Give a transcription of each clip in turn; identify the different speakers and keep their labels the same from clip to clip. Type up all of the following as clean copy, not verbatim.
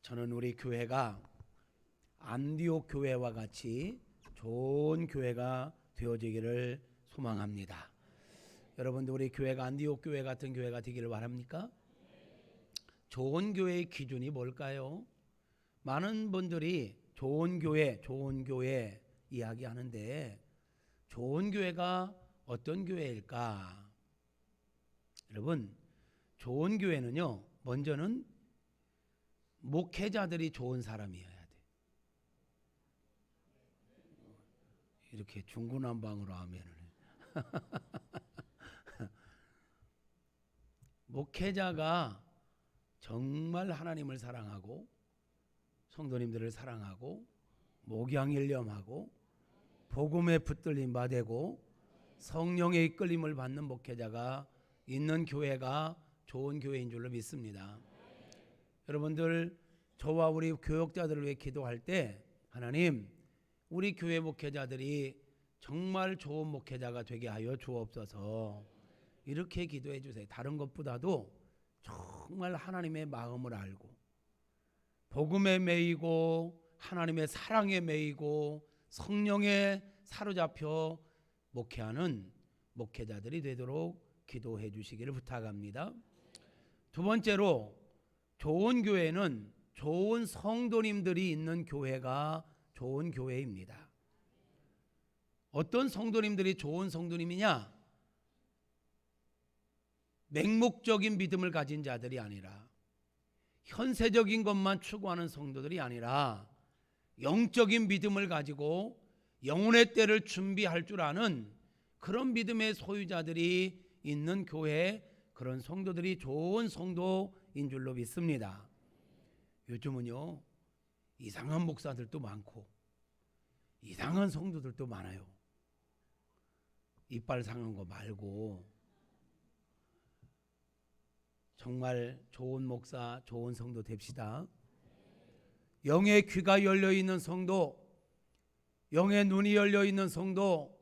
Speaker 1: 저는 우리 교회가 안디옥 교회와 같이 좋은 교회가 되어지기를 소망합니다. 여러분들 우리 교회가 안디옥 교회 같은 교회가 되기를 바랍니까? 좋은 교회의 기준이 뭘까요? 많은 분들이 좋은 교회 이야기하는데 좋은 교회가 어떤 교회일까? 여러분, 좋은 교회는요, 먼저는 목회자들이 좋은 사람이어야 돼. 이렇게 중구난방으로 하면은 목회자가 정말 하나님을 사랑하고 성도님들을 사랑하고 목양일념하고 복음에 붙들림 받고 성령의 이끌림을 받는 목회자가 있는 교회가 좋은 교회인 줄로 믿습니다. 여러분들, 저와 우리 교역자들을 위해 기도할 때 하나님, 우리 교회 목회자들이 정말 좋은 목회자가 되게 하여 주옵소서, 이렇게 기도해 주세요. 다른 것보다도 정말 하나님의 마음을 알고 복음에 매이고 하나님의 사랑에 매이고 성령에 사로잡혀 목회하는 목회자들이 되도록 기도해 주시기를 부탁합니다. 두 번째로, 좋은 교회는 좋은 성도님들이 있는 교회가 좋은 교회입니다. 어떤 성도님들이 좋은 성도님이냐? 맹목적인 믿음을 가진 자들이 아니라, 현세적인 것만 추구하는 성도들이 아니라 영적인 믿음을 가지고 영혼의 때를 준비할 줄 아는 그런 믿음의 소유자들이 있는 교회, 그런 성도들이 좋은 성도인 줄로 믿습니다. 요즘은요, 이상한 목사들도 많고 이상한 성도들도 많아요. 이빨 상한 거 말고 정말 좋은 목사, 좋은 성도 됩시다. 영의 귀가 열려있는 성도, 영의 눈이 열려있는 성도,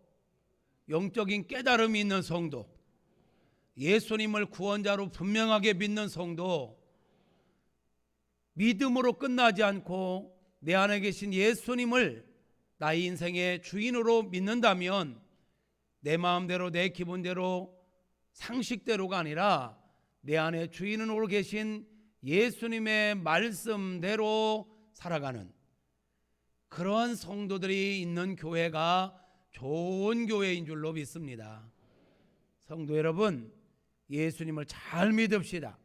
Speaker 1: 영적인 깨달음이 있는 성도, 예수님을 구원자로 분명하게 믿는 성도, 믿음으로 끝나지 않고 내 안에 계신 예수님을 나의 인생의 주인으로 믿는다면 내 마음대로 내 기분대로 상식대로가 아니라 내 안에 주인으로 계신 예수님의 말씀대로 살아가는 그런 성도들이 있는 교회가 좋은 교회인 줄로 믿습니다. 성도 여러분, 예수님을 잘 믿읍시다.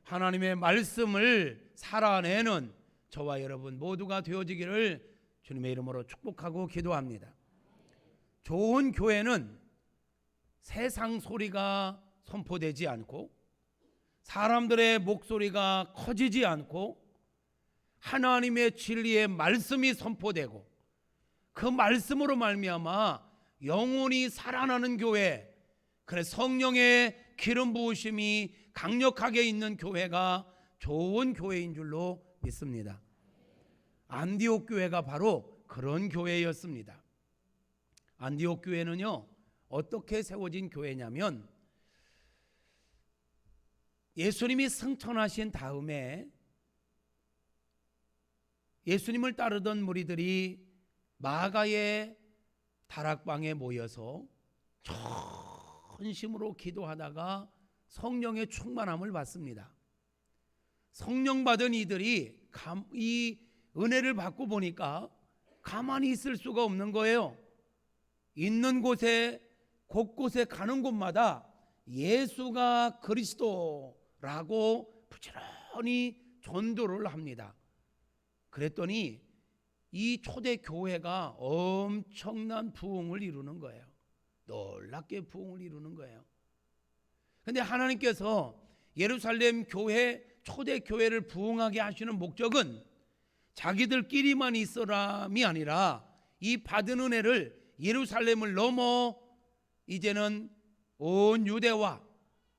Speaker 1: 하나님의 말씀을 살아내는 저와 여러분 모두가 되어지기를 주님의 이름으로 축복하고 기도합니다. 좋은 교회는 세상 소리가 선포되지 않고 사람들의 목소리가 커지지 않고 하나님의 진리의 말씀이 선포되고 그 말씀으로 말미암아 영혼이 살아나는 교회, 그래 성령의 기름 부으심이 강력하게 있는 교회가 좋은 교회인 줄로 믿습니다. 안디옥 교회가 바로 그런 교회였습니다. 안디옥 교회는요, 어떻게 세워진 교회냐면 예수님이 승천하신 다음에 예수님을 따르던 무리들이 마가의 다락방에 모여서 전심으로 기도하다가 성령의 충만함을 받습니다. 성령 받은 이들이 이 은혜를 받고 보니까 가만히 있을 수가 없는 거예요. 있는 곳에 곳곳에 가는 곳마다 예수가 그리스도라고 부지런히 전도를 합니다. 그랬더니 이 초대 교회가 엄청난 부흥을 이루는 거예요. 놀랍게 부흥을 이루는 거예요. 그런데 하나님께서 예루살렘 교회, 초대 교회를 부흥하게 하시는 목적은 자기들끼리만 있으람이 아니라 이 받은 은혜를 예루살렘을 넘어 이제는 온 유대와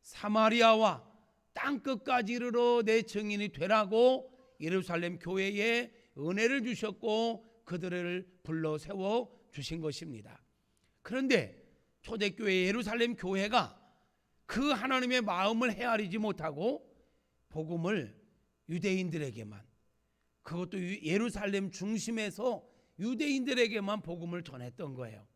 Speaker 1: 사마리아와 땅끝까지 이르러 내 증인이 되라고 예루살렘 교회에 은혜를 주셨고 그들을 불러 세워 주신 것입니다. 그런데 초대교회 예루살렘 교회가 그 하나님의 마음을 헤아리지 못하고 복음을 유대인들에게만, 그것도 예루살렘 중심에서 유대인들에게만 복음을 전했던 거예요.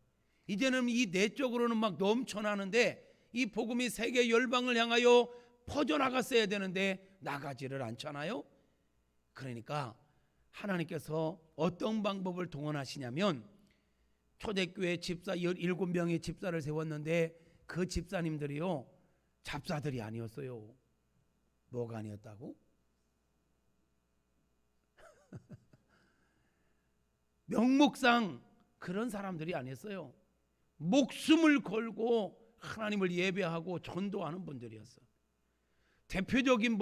Speaker 1: 이제는 이 내적으로는 막 넘쳐나는데 이 복음이 세계 열방을 향하여 퍼져나갔어야 되는데 나가지를 않잖아요. 그러니까 하나님께서 어떤 방법을 동원하시냐면 초대교회 집사 17명의 집사를 세웠는데 그 집사님들이요 잡사들이 아니었어요. 뭐가 아니었다고? 명목상 그런 사람들이 아니었어요. 목숨을 걸고 하나님을 예배하고 전도하는 분들이었어요. 대표적인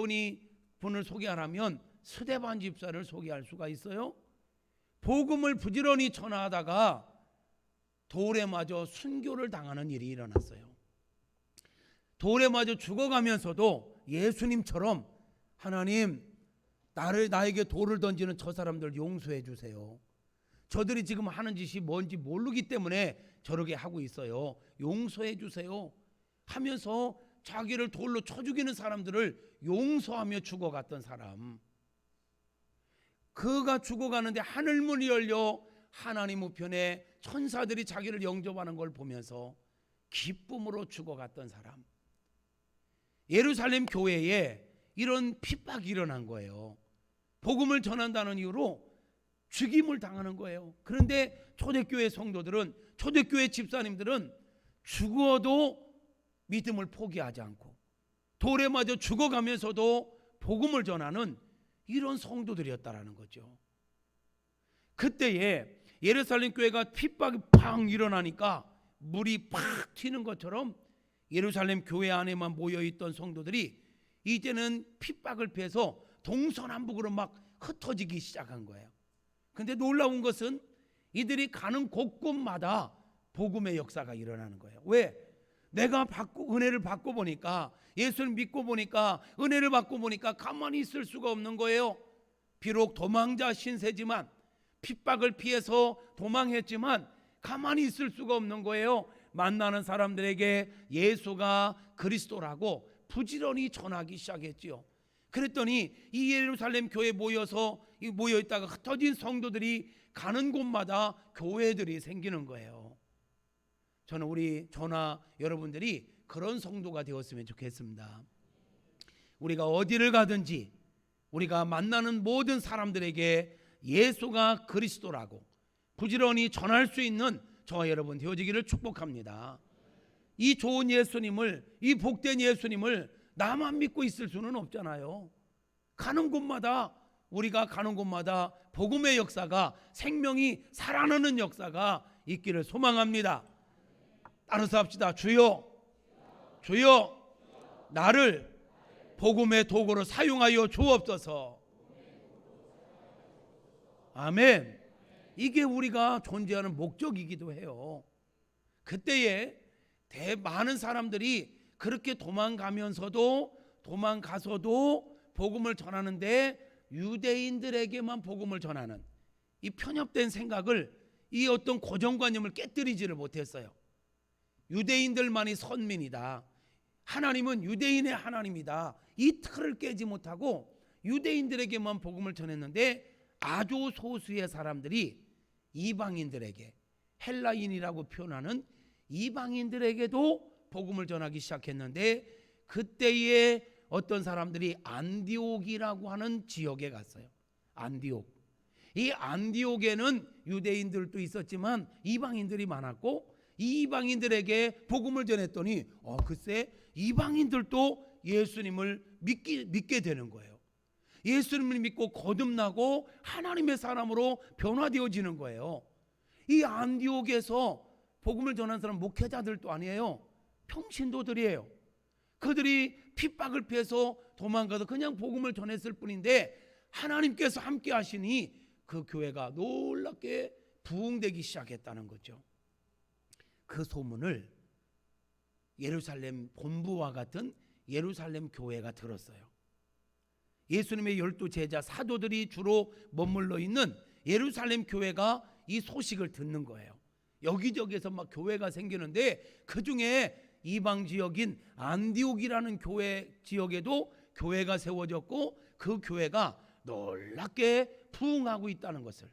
Speaker 1: 분을 소개하라면 스데반 집사를 소개할 수가 있어요. 복음을 부지런히 전하다가 돌에 맞아 순교를 당하는 일이 일어났어요. 돌에 맞아 죽어가면서도 예수님처럼 하나님 나에게 돌을 던지는 저 사람들 용서해 주세요. 저들이 지금 하는 짓이 뭔지 모르기 때문에 저렇게 하고 있어요. 용서해 주세요 하면서 자기를 돌로 쳐 죽이는 사람들을 용서하며 죽어갔던 사람. 그가 죽어가는데 하늘문이 열려 하나님 우편에 천사들이 자기를 영접하는 걸 보면서 기쁨으로 죽어갔던 사람. 예루살렘 교회에 이런 핍박이 일어난 거예요. 복음을 전한다는 이유로 죽임을 당하는 거예요. 그런데 초대교회 성도들은, 초대교회 집사님들은 죽어도 믿음을 포기하지 않고 돌에 맞아 죽어가면서도 복음을 전하는 이런 성도들이었다라는 거죠. 그때에 예루살렘 교회가 핍박이 팍 일어나니까 물이 팍 튀는 것처럼 예루살렘 교회 안에만 모여있던 성도들이 이제는 핍박을 피해서 동서남북으로 막 흩어지기 시작한 거예요. 근데 놀라운 것은 이들이 가는 곳곳마다 복음의 역사가 일어나는 거예요. 왜? 내가 은혜를 받고 보니까, 예수를 믿고 보니까, 은혜를 받고 보니까 가만히 있을 수가 없는 거예요. 비록 도망자 신세지만, 핍박을 피해서 도망했지만 가만히 있을 수가 없는 거예요. 만나는 사람들에게 예수가 그리스도라고 부지런히 전하기 시작했지요. 그랬더니 이 예루살렘 교회에 모여있다가 흩어진 성도들이 가는 곳마다 교회들이 생기는 거예요. 저는 저나 여러분들이 그런 성도가 되었으면 좋겠습니다. 우리가 어디를 가든지 우리가 만나는 모든 사람들에게 예수가 그리스도라고 부지런히 전할 수 있는 저와 여러분 되어지기를 축복합니다. 이 좋은 예수님을, 이 복된 예수님을 나만 믿고 있을 수는 없잖아요. 우리가 가는 곳마다 복음의 역사가, 생명이 살아나는 역사가 있기를 소망합니다. 따라서 합시다. 주여, 나를 복음의 도구로 사용하여 주옵소서. 아멘. 이게 우리가 존재하는 목적이기도 해요. 그때에 많은 사람들이 그렇게 도망가서도 복음을 전하는데 유대인들에게만 복음을 전하는 이 편협된 생각을, 이 어떤 고정관념을 깨뜨리지를 못했어요. 유대인들만이 선민이다, 하나님은 유대인의 하나님이다, 이 틀을 깨지 못하고 유대인들에게만 복음을 전했는데 아주 소수의 사람들이 이방인들에게, 헬라인이라고 표현하는 이방인들에게도 복음을 전하기 시작했는데, 그때에 어떤 사람들이 안디옥이라고 하는 지역에 갔어요. 이 안디옥에는 유대인들도 있었지만 이방인들이 많았고, 이 이방인들에게 복음을 전했더니 글쎄 이방인들도 예수님을 믿게 되는 거예요. 예수님을 믿고 거듭나고 하나님의 사람으로 변화되어지는 거예요. 이 안디옥에서 복음을 전한 사람 목회자들도 아니에요. 평신도들이에요. 그들이 핍박을 피해서 도망가서 그냥 복음을 전했을 뿐인데 하나님께서 함께 하시니 그 교회가 놀랍게 부흥되기 시작했다는 거죠. 그 소문을 예루살렘 본부와 같은 예루살렘 교회가 들었어요. 예수님의 12 제자 사도들이 주로 머물러 있는 예루살렘 교회가 이 소식을 듣는 거예요. 여기저기에서 막 교회가 생기는데 그 중에 이방 지역인 안디옥이라는 교회 지역에도 교회가 세워졌고, 그 교회가 놀랍게 부흥하고 있다는 것을.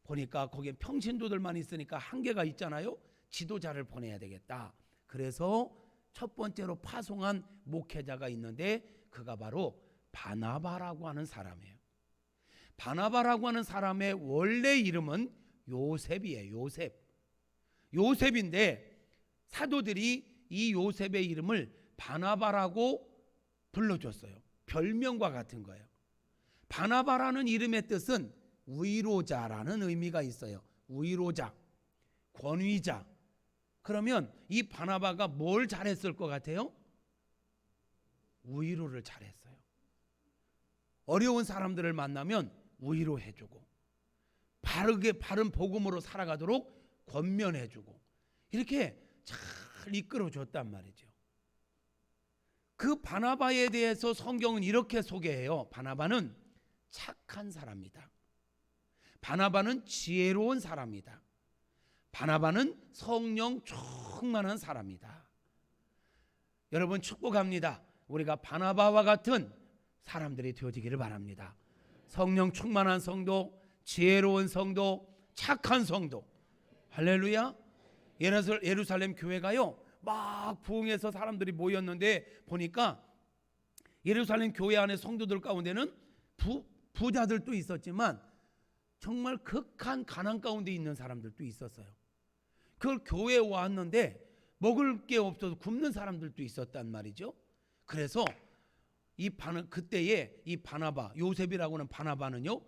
Speaker 1: 보니까 거기에 평신도들만 있으니까 한계가 있잖아요. 지도자를 보내야 되겠다. 그래서 첫 번째로 파송한 목회자가 있는데 그가 바로 바나바라고 하는 사람이에요. 바나바라고 하는 사람의 원래 이름은 요셉이에요. 요셉인데 사도들이 이 요셉의 이름을 바나바라고 불러줬어요. 별명과 같은 거예요. 바나바라는 이름의 뜻은 위로자라는 의미가 있어요. 위로자, 권위자. 그러면 이 바나바가 뭘 잘했을 것 같아요? 위로를 잘했어요. 어려운 사람들을 만나면 위로해주고 바른 복음으로 살아가도록 권면해주고 이렇게 잘 이끌어줬단 말이죠. 그 바나바에 대해서 성경은 이렇게 소개해요. 바나바는 착한 사람이다. 바나바는 지혜로운 사람이다. 바나바는 성령 충만한 사람이다. 여러분 축복합니다. 우리가 바나바와 같은 사람들이 되어지기를 바랍니다. 성령 충만한 성도, 지혜로운 성도, 착한 성도. 할렐루야. 예루살렘 교회가요 막 부흥해서 사람들이 모였는데 보니까 예루살렘 교회 안에 성도들 가운데는 부자들도 있었지만 정말 극한 가난 가운데 있는 사람들도 있었어요. 그걸 교회에 왔는데 먹을 게 없어서 굶는 사람들도 있었단 말이죠. 그래서 그때에 이 바나바, 요셉이라고 하는 바나바는요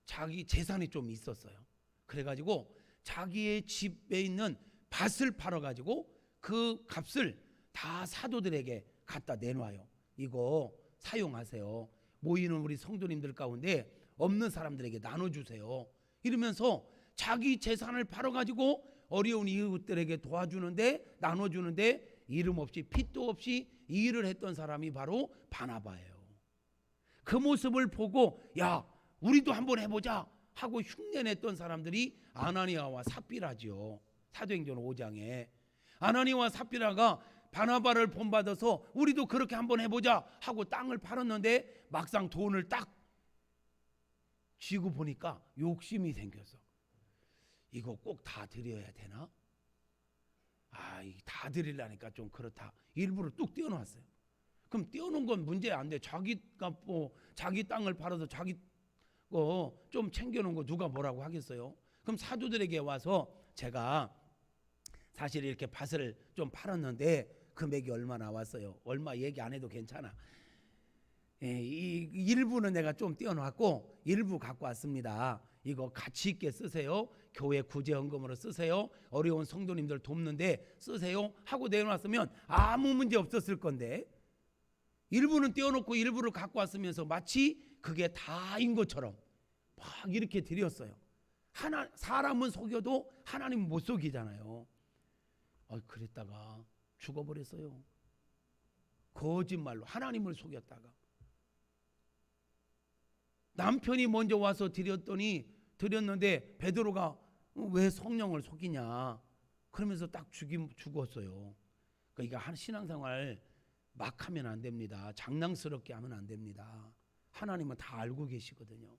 Speaker 1: 자기 재산이 좀 있었어요. 그래가지고 자기의 집에 있는 밭을 팔아가지고 그 값을 다 사도들에게 갖다 내놔요. 이거 사용하세요. 모이는 우리 성도님들 가운데 없는 사람들에게 나눠주세요. 이러면서 자기 재산을 팔아가지고 어려운 이웃들에게 도와주는데 나눠주는데 이름 없이 핏도 없이 이 일을 했던 사람이 바로 바나바예요. 그 모습을 보고 야 우리도 한번 해보자 하고 흉내냈던 사람들이 아나니아와 삽비라지요. 사도행전 5장에 아나니아와 삽비라가 바나바를 본받아서 우리도 그렇게 한번 해보자 하고 땅을 팔았는데 막상 돈을 딱 쥐고 보니까 욕심이 생겨서 이거 꼭 다 드려야 되나? 다 드리려니까 좀 그렇다. 일부러 뚝 떼어놨어요. 그럼 떼어놓은 건 문제 안 돼. 자기가 자기 땅을 팔아서 자기 거 좀 챙겨놓은 거 누가 뭐라고 하겠어요? 그럼 사도들에게 와서 제가 사실 이렇게 밭을 좀 팔았는데 금액이 얼마 나왔어요. 얼마 얘기 안 해도 괜찮아. 이 일부는 내가 좀 떼어놨고 일부 갖고 왔습니다. 이거 가치 있게 쓰세요. 교회 구제헌금으로 쓰세요. 어려운 성도님들 돕는데 쓰세요 하고 내놓았으면 아무 문제 없었을 건데 일부는 떼어놓고 일부를 갖고 왔으면서 마치 그게 다인 것처럼 막 이렇게 드렸어요. 사람은 속여도 하나님은 못 속이잖아요. 그랬다가 죽어버렸어요. 거짓말로 하나님을 속였다가 남편이 먼저 와서 드렸는데 베드로가 왜 성령을 속이냐 그러면서 딱 죽었어요. 그러니까 신앙생활 막 하면 안 됩니다. 장난스럽게 하면 안 됩니다. 하나님은 다 알고 계시거든요.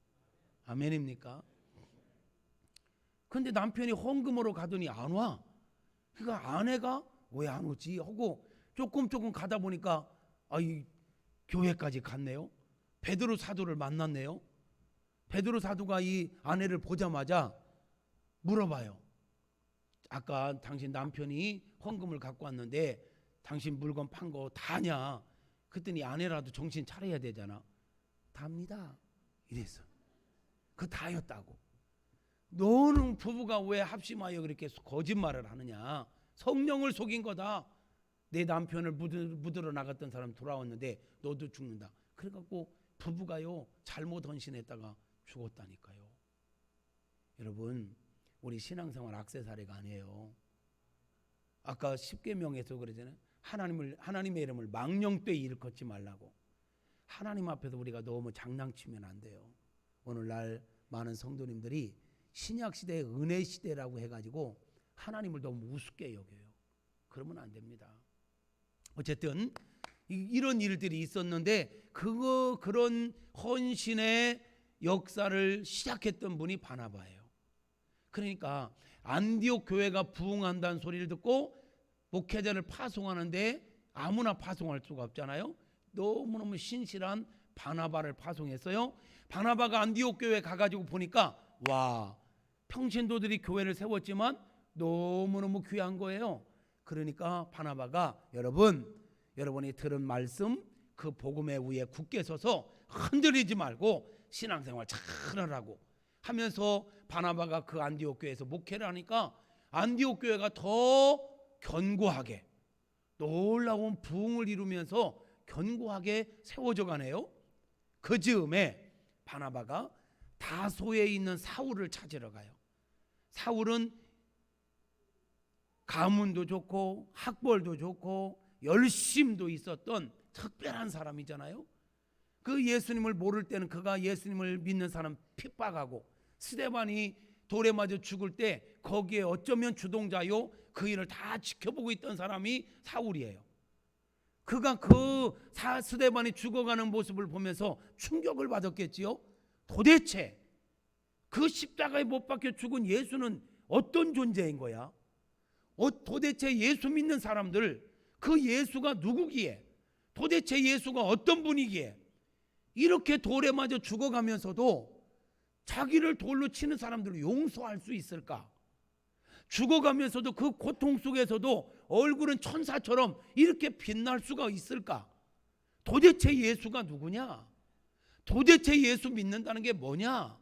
Speaker 1: 아멘입니까? 근데 남편이 헌금으로 가더니 안 와. 그러니까 아내가 왜 안 오지 하고 조금 가다 보니까 이 교회까지 갔네요. 베드로 사도를 만났네요. 베드로 사도가 이 아내를 보자마자 물어봐요. 아까 당신 남편이 헌금을 갖고 왔는데 당신 물건 판 거 다냐? 그랬더니 아내라도 정신 차려야 되잖아. 답니다. 이랬어. 그 다였다고. 너는 부부가 왜 합심하여 그렇게 거짓말을 하느냐? 성령을 속인 거다. 내 남편을 묻으러 나갔던 사람 돌아왔는데 너도 죽는다. 그래갖고 부부가요 잘못 헌신했다가 죽었다니까요. 여러분 우리 신앙생활 악세사리가 아니에요. 아까 십계명에서 그러잖아요. 하나님의 이름을 망령되이 일컫지 말라고. 하나님 앞에서 우리가 너무 장난치면 안 돼요. 오늘날 많은 성도님들이 신약시대의 은혜시대라고 해가지고 하나님을 너무 우습게 여겨요. 그러면 안 됩니다. 어쨌든 이런 일들이 있었는데 그런 헌신의 역사를 시작했던 분이 바나바예요. 그러니까 안디옥 교회가 부흥한다는 소리를 듣고 목회자를 파송하는데 아무나 파송할 수가 없잖아요. 너무너무 신실한 바나바를 파송했어요. 바나바가 안디옥 교회에 가가지고 보니까 와, 평신도들이 교회를 세웠지만 너무너무 귀한 거예요. 그러니까 바나바가 여러분이 들은 말씀 그 복음의 위에 굳게 서서 흔들리지 말고 신앙생활 잘하라고 하면서 바나바가 그 안디옥 교회에서 목회를 하니까 안디옥 교회가 더 견고하게 놀라운 부흥을 이루면서 견고하게 세워져 가네요. 그 즈음에 바나바가 다소에 있는 사울을 찾으러 가요. 사울은 가문도 좋고 학벌도 좋고 열심도 있었던 특별한 사람이잖아요. 그 예수님을 모를 때는 그가 예수님을 믿는 사람 핍박하고 스데반이 돌에 맞아 죽을 때 거기에 어쩌면 주동자요 그 일을 다 지켜보고 있던 사람이 사울이에요. 그가 그 스데반이 죽어가는 모습을 보면서 충격을 받았겠지요. 도대체 그 십자가에 못 박혀 죽은 예수는 어떤 존재인 거야? 도대체 예수 믿는 사람들 그 예수가 누구기에, 도대체 예수가 어떤 분이기에 이렇게 돌에 맞아 죽어가면서도 자기를 돌로 치는 사람들을 용서할 수 있을까? 죽어가면서도 그 고통 속에서도 얼굴은 천사처럼 이렇게 빛날 수가 있을까? 도대체 예수가 누구냐? 도대체 예수 믿는다는 게 뭐냐?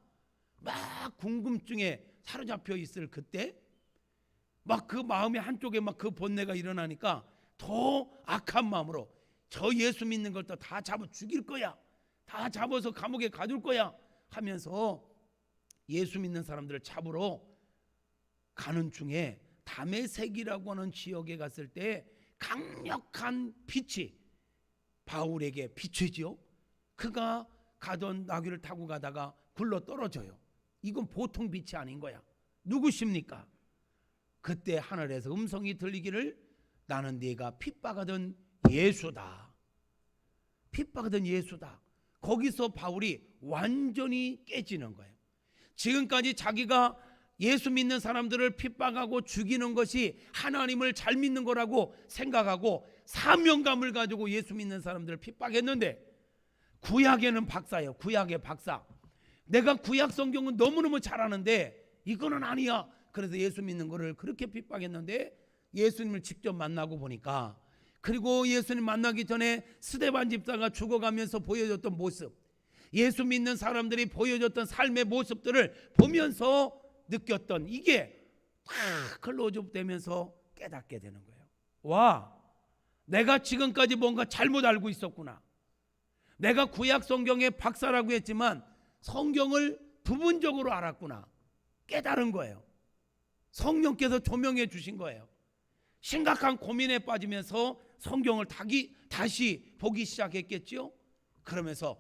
Speaker 1: 막 궁금증에 사로잡혀 있을 그때 막 그 마음의 한쪽에 막 그 번뇌가 일어나니까 더 악한 마음으로 저 예수 믿는 걸 다 잡아 죽일 거야, 다 잡아서 감옥에 가둘 거야 하면서 예수 믿는 사람들을 잡으러 가는 중에 다메섹이라고 하는 지역에 갔을 때 강력한 빛이 바울에게 비추지요. 그가 가던 나귀를 타고 가다가 굴러 떨어져요. 이건 보통 빛이 아닌 거야. 누구십니까? 그때 하늘에서 음성이 들리기를 나는 네가 핍박하던 예수다. 핍박하던 예수다. 거기서 바울이 완전히 깨지는 거예요. 지금까지 자기가 예수 믿는 사람들을 핍박하고 죽이는 것이 하나님을 잘 믿는 거라고 생각하고 사명감을 가지고 예수 믿는 사람들을 핍박했는데 구약에는 박사예요. 구약의 박사. 내가 구약 성경은 너무너무 잘하는데 이거는 아니야. 그래서 예수 믿는 거를 그렇게 핍박했는데 예수님을 직접 만나고 보니까, 그리고 예수님 만나기 전에 스데반 집사가 죽어가면서 보여줬던 모습, 예수 믿는 사람들이 보여줬던 삶의 모습들을 보면서 느꼈던 이게 다 클로즈업되면서 깨닫게 되는 거예요. 와, 내가 지금까지 뭔가 잘못 알고 있었구나. 내가 구약 성경의 박사라고 했지만 성경을 부분적으로 알았구나. 깨달은 거예요. 성령께서 조명해 주신 거예요. 심각한 고민에 빠지면서 성경을 다시 보기 시작했겠죠. 그러면서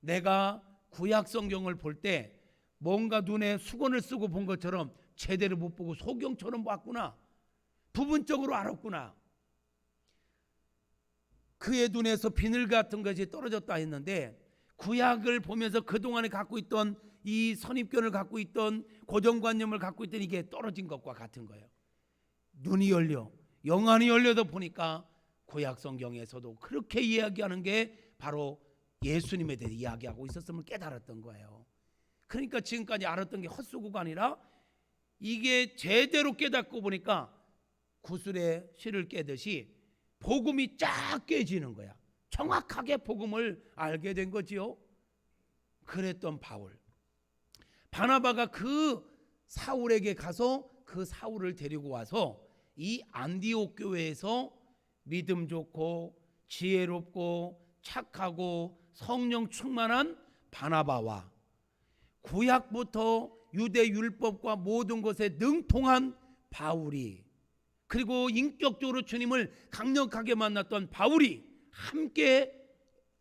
Speaker 1: 내가 구약 성경을 볼 때 뭔가 눈에 수건을 쓰고 본 것처럼 제대로 못 보고 소경처럼 봤구나. 부분적으로 알았구나. 그의 눈에서 비늘 같은 것이 떨어졌다 했는데 구약을 보면서 그동안에 갖고 있던 이 선입견을 갖고 있던 고정관념을 갖고 있던 이게 떨어진 것과 같은 거예요. 눈이 열려 영안이 열려서 보니까 구약 성경에서도 그렇게 이야기하는 게 바로 예수님에 대해 이야기하고 있었음을 깨달았던 거예요. 그러니까 지금까지 알았던 게 헛수고가 아니라 이게 제대로 깨닫고 보니까 구슬의 실을 깨듯이 복음이 쫙 깨지는 거야. 정확하게 복음을 알게 된 거지요. 그랬던 바나바가 그 사울에게 가서 그 사울을 데리고 와서 이 안디옥 교회에서 믿음 좋고 지혜롭고 착하고 성령 충만한 바나바와 구약부터 유대 율법과 모든 것에 능통한 바울이, 그리고 인격적으로 주님을 강력하게 만났던 바울이 함께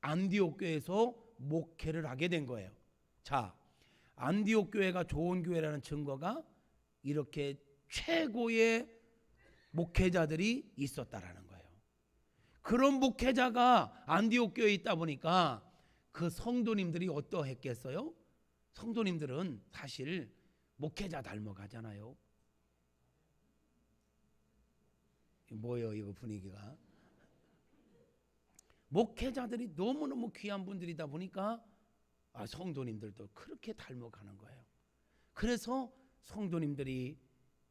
Speaker 1: 안디옥 교회에서 목회를 하게 된 거예요. 자, 안디옥 교회가 좋은 교회라는 증거가 이렇게 최고의 목회자들이 있었다라는 거예요. 그런 목회자가 안디옥 교회에 있다 보니까 그 성도님들이 어떠했겠어요? 성도님들은 사실 목회자 닮아가잖아요. 뭐예요 이거 분위기가? 목회자들이 너무너무 귀한 분들이다 보니까 성도님들도 그렇게 닮아가는 거예요. 그래서 성도님들이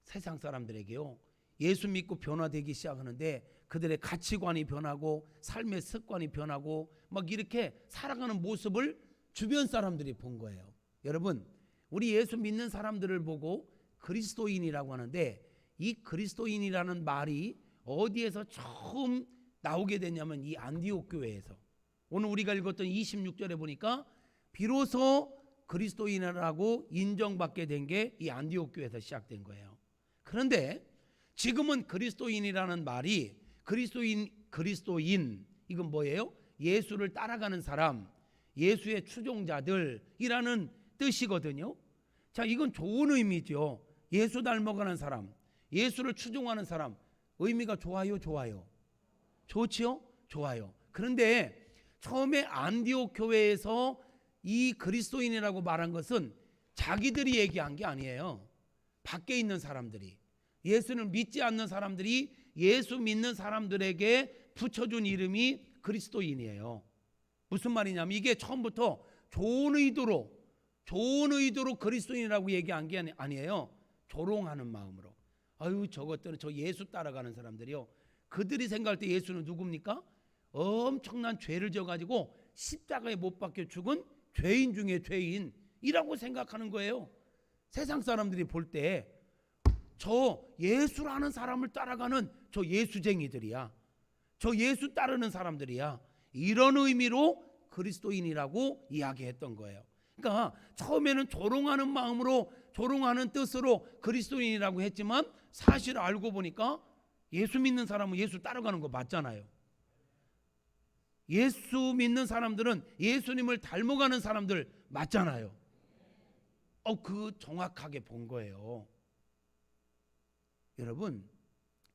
Speaker 1: 세상 사람들에게요, 예수 믿고 변화되기 시작하는데 그들의 가치관이 변하고 삶의 습관이 변하고 막 이렇게 살아가는 모습을 주변 사람들이 본 거예요. 여러분, 우리 예수 믿는 사람들을 보고 그리스도인이라고 하는데, 이 그리스도인이라는 말이 어디에서 처음 나오게 됐냐면 이 안디옥 교회에서. 오늘 우리가 읽었던 26절에 보니까 비로소 그리스도인이라고 인정받게 된 게 이 안디옥 교회에서 시작된 거예요. 그런데 지금은 그리스도인이라는 말이 그리스도인 이건 뭐예요? 예수를 따라가는 사람, 예수의 추종자들이라는 뜻이거든요. 자, 이건 좋은 의미죠. 예수 닮아가는 사람, 예수를 추종하는 사람, 의미가 좋아요, 좋아요. 좋지요? 좋아요. 그런데 처음에 안디옥 교회에서 이 그리스도인이라고 말한 것은 자기들이 얘기한 게 아니에요. 밖에 있는 사람들이, 예수를 믿지 않는 사람들이 예수 믿는 사람들에게 붙여준 이름이 그리스도인이에요. 무슨 말이냐면 이게 처음부터 좋은 의도로 그리스도인이라고 얘기한 게 아니에요. 조롱하는 마음으로. 아유, 저것들은 저 예수 따라가는 사람들이요, 그들이 생각할 때 예수는 누굽니까? 엄청난 죄를 져가지고 십자가에 못 박혀 죽은 죄인 중에 죄인이라고 생각하는 거예요. 세상 사람들이 볼 때 저 예수라는 사람을 따라가는 저 예수쟁이들이야, 저 예수 따르는 사람들이야, 이런 의미로 그리스도인이라고 이야기했던 거예요. 그러니까 처음에는 조롱하는 마음으로, 조롱하는 뜻으로 그리스도인이라고 했지만 사실 알고 보니까 예수 믿는 사람은 예수 따라가는 거 맞잖아요. 예수 믿는 사람들은 예수님을 닮아가는 사람들 맞잖아요. 그 정확하게 본 거예요. 여러분,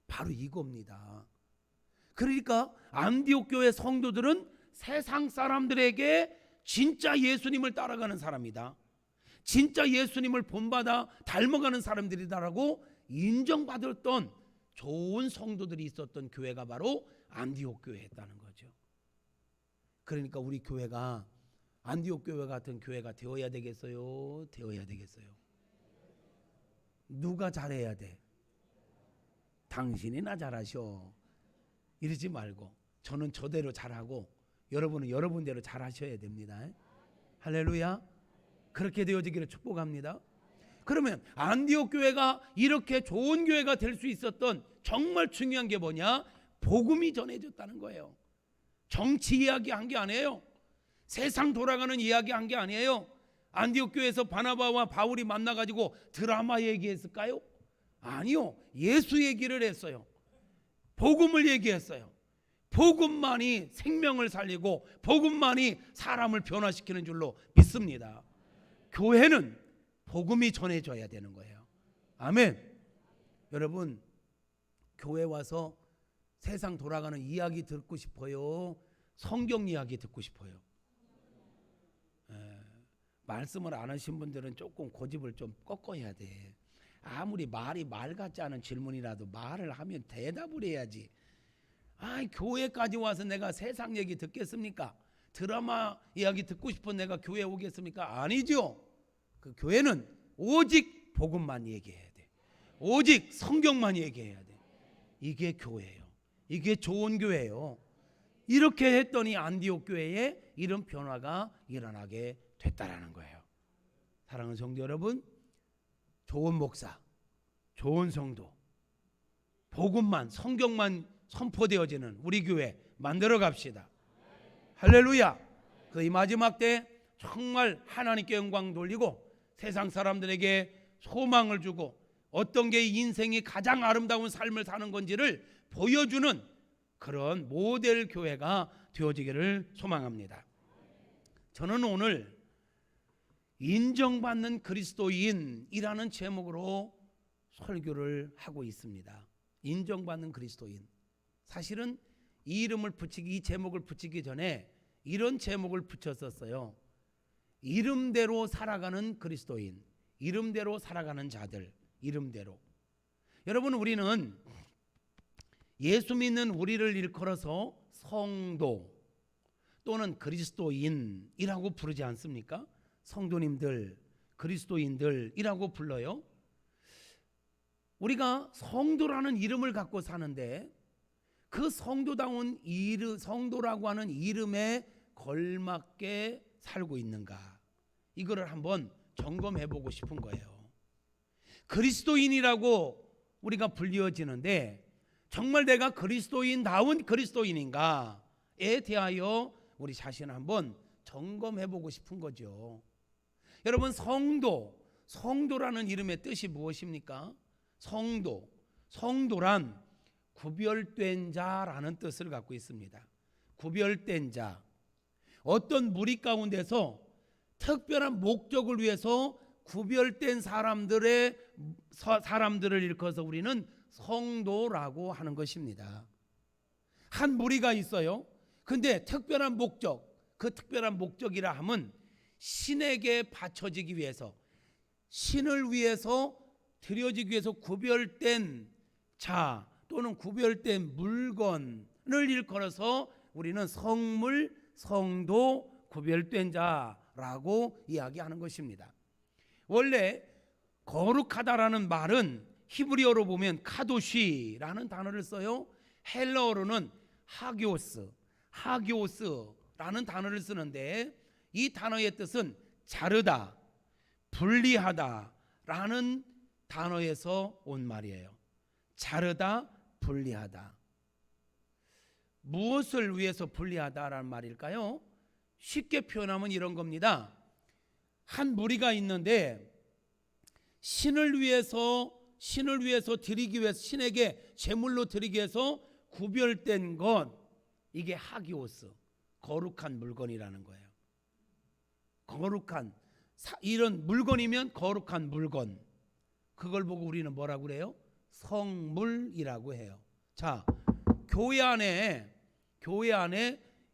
Speaker 1: 바로 이겁니다. 그러니까 안디옥 교회 성도들은 세상 사람들에게 진짜 예수님을 따라가는 사람이다, 진짜 예수님을 본받아 닮아가는 사람들이다라고 인정받았던 좋은 성도들이 있었던 교회가 바로 안디옥 교회였다는 거죠. 그러니까 우리 교회가 안디옥 교회 같은 교회가 되어야 되겠어요? 되어야 되겠어요? 누가 잘해야 돼? 당신이나 잘하셔. 이러지 말고 저는 저대로 잘하고 여러분은 여러분대로 잘하셔야 됩니다. 할렐루야. 그렇게 되어지기를 축복합니다. 그러면 안디옥 교회가 이렇게 좋은 교회가 될 수 있었던 정말 중요한 게 뭐냐? 복음이 전해졌다는 거예요. 정치 이야기 한 게 아니에요. 세상 돌아가는 이야기 한 게 아니에요. 안디옥 교회에서 바나바와 바울이 만나가지고 드라마 얘기했을까요? 아니요. 예수 얘기를 했어요. 복음을 얘기했어요. 복음만이 생명을 살리고 복음만이 사람을 변화시키는 줄로 믿습니다. 교회는 복음이 전해져야 되는 거예요. 아멘. 여러분, 교회 와서 세상 돌아가는 이야기 듣고 싶어요? 성경 이야기 듣고 싶어요? 말씀을 안 하신 분들은 조금 고집을 좀 꺾어야 돼. 아무리 말이 말 같지 않은 질문이라도 말을 하면 대답을 해야지. 교회까지 와서 내가 세상 얘기 듣겠습니까? 드라마 이야기 듣고 싶은 내가 교회 오겠습니까? 아니죠. 그 교회는 오직 복음만 얘기해야 돼. 오직 성경만 얘기해야 돼. 이게 교회예요. 이게 좋은 교회예요. 이렇게 했더니 안디옥 교회에 이런 변화가 일어나게 됐다라는 거예요. 사랑하는 성도 여러분, 좋은 목사, 좋은 성도, 복음만, 성경만 선포되어지는 우리 교회 만들어 갑시다. 할렐루야. 그 이 마지막 때 정말 하나님께 영광 돌리고 세상 사람들에게 소망을 주고 어떤 게 인생이 가장 아름다운 삶을 사는 건지를 보여주는 그런 모델 교회가 되어지기를 소망합니다. 저는 오늘 인정받는 그리스도인이라는 제목으로 설교를 하고 있습니다. 인정받는 그리스도인. 사실은 이 이름을 붙이기, 이 제목을 붙이기 전에 이런 제목을 붙였었어요. 이름대로 살아가는 그리스도인, 이름대로 살아가는 자들, 이름대로. 여러분, 우리는 예수 믿는 우리를 일컬어서 성도 또는 그리스도인이라고 부르지 않습니까? 성도님들, 그리스도인들이라고 불러요. 우리가 성도라는 이름을 갖고 사는데 그 성도다운 성도라고 하는 이름에 걸맞게 살고 있는가, 이거를 한번 점검해 보고 싶은 거예요. 그리스도인이라고 우리가 불리어지는데 정말 내가 그리스도인다운 그리스도인인가에 대하여 우리 자신을 한번 점검해 보고 싶은 거죠. 여러분, 성도라는 이름의 뜻이 무엇입니까? 성도란 구별된 자라는 뜻을 갖고 있습니다. 구별된 자. 어떤 무리 가운데서 특별한 목적을 위해서 구별된 사람들을 일컬어서 우리는 성도라고 하는 것입니다. 한 무리가 있어요. 근데 특별한 목적, 그 특별한 목적이라 함은 신에게 바쳐지기 위해서, 신을 위해서 드려지기 위해서 구별된 자 또는 구별된 물건을 일컬어서 우리는 성물, 성도, 구별된 자라고 이야기하는 것입니다. 원래 거룩하다라는 말은 히브리어로 보면 카도시라는 단어를 써요. 헬라어로는 하기오스라는 단어를 쓰는데 이 단어의 뜻은 자르다, 분리하다라는 단어에서 온 말이에요. 자르다, 분리하다. 무엇을 위해서 분리하다라는 말일까요? 쉽게 표현하면 이런 겁니다. 한 무리가 있는데 신을 위해서 드리기 위해서, 신에게 제물로 드리기 위해서 구별된 것, 이게 하기오스, 거룩한 물건이라는 거예요. 거룩한, 이런 물건이면 거룩한 물건, 그걸 보고 우리는 뭐라고 그래요? 성물이라고 해요. 자, 교회 안에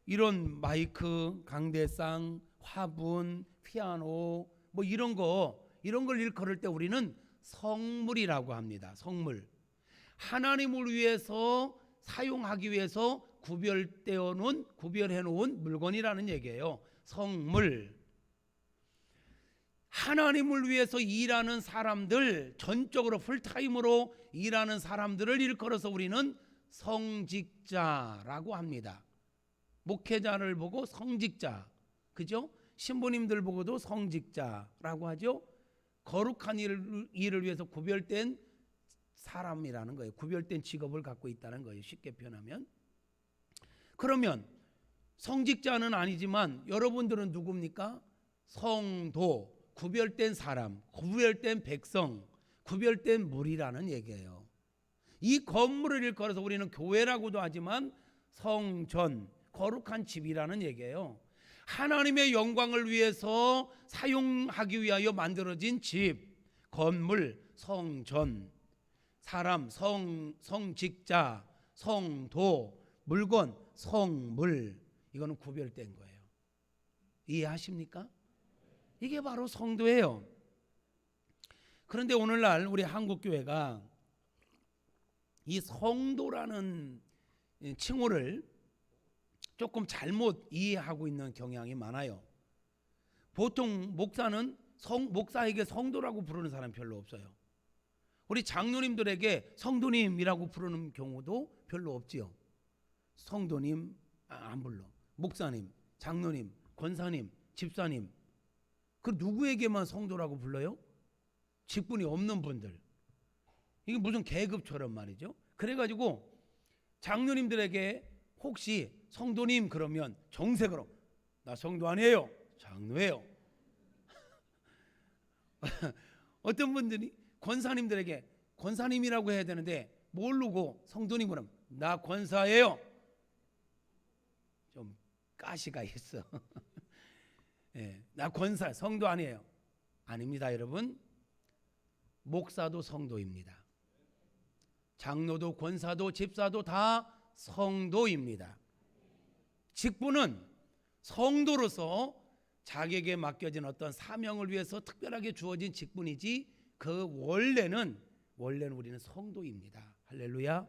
Speaker 1: 이런 마이크, 강대상, 화분, 피아노 뭐 이런 걸 일컬을 때 우리는 성물이라고 합니다. 성물. 하나님을 위해서 사용하기 위해서 구별해 놓은 물건이라는 얘기예요. 성물. 하나님을 위해서 일하는 사람들, 전적으로 풀타임으로 일하는 사람들을 일컬어서 우리는 성직자라고 합니다. 목회자를 보고 성직자, 그죠? 신부님들 보고도 성직자라고 하죠. 거룩한 일을 위해서 구별된 사람이라는 거예요. 구별된 직업을 갖고 있다는 거예요. 쉽게 표현하면. 그러면 성직자는 아니지만 여러분들은 누굽니까? 성도, 구별된 사람, 구별된 백성, 구별된 무리라는 얘기예요. 이 건물을 일컬어서 우리는 교회라고도 하지만 성전, 거룩한 집이라는 얘기예요. 하나님의 영광을 위해서 사용하기 위하여 만들어진 집, 건물, 성전, 사람, 성직자, 성도, 물건, 성물, 이거는 구별된 거예요. 이해하십니까? 이게 바로 성도예요. 그런데 오늘날 우리 한국교회가 이 성도라는 칭호를 조금 잘못 이해하고 있는 경향이 많아요. 보통 목사에게 성도라고 부르는 사람 별로 없어요. 우리 장로님들에게 성도님이라고 부르는 경우도 별로 없지요. 성도님 안 불러. 목사님, 장로님, 권사님, 집사님, 그 누구에게만 성도라고 불러요? 직분이 없는 분들. 이게 무슨 계급처럼 말이죠. 그래가지고 장로님들에게 혹시 성도님 그러면 정색으로, 나 성도 아니에요, 장로예요. 어떤 분들이 권사님들에게 권사님이라고 해야 되는데 모르고 성도님 그러면 나 권사예요. 좀 가시가 있어. 예, 나 권사, 성도 아니에요. 아닙니다, 여러분. 목사도 성도입니다. 장로도 권사도 집사도 다 성도입니다. 직분은 성도로서 자기에게 맡겨진 어떤 사명을 위해서 특별하게 주어진 직분이지 그 원래는 우리는 성도입니다. 할렐루야.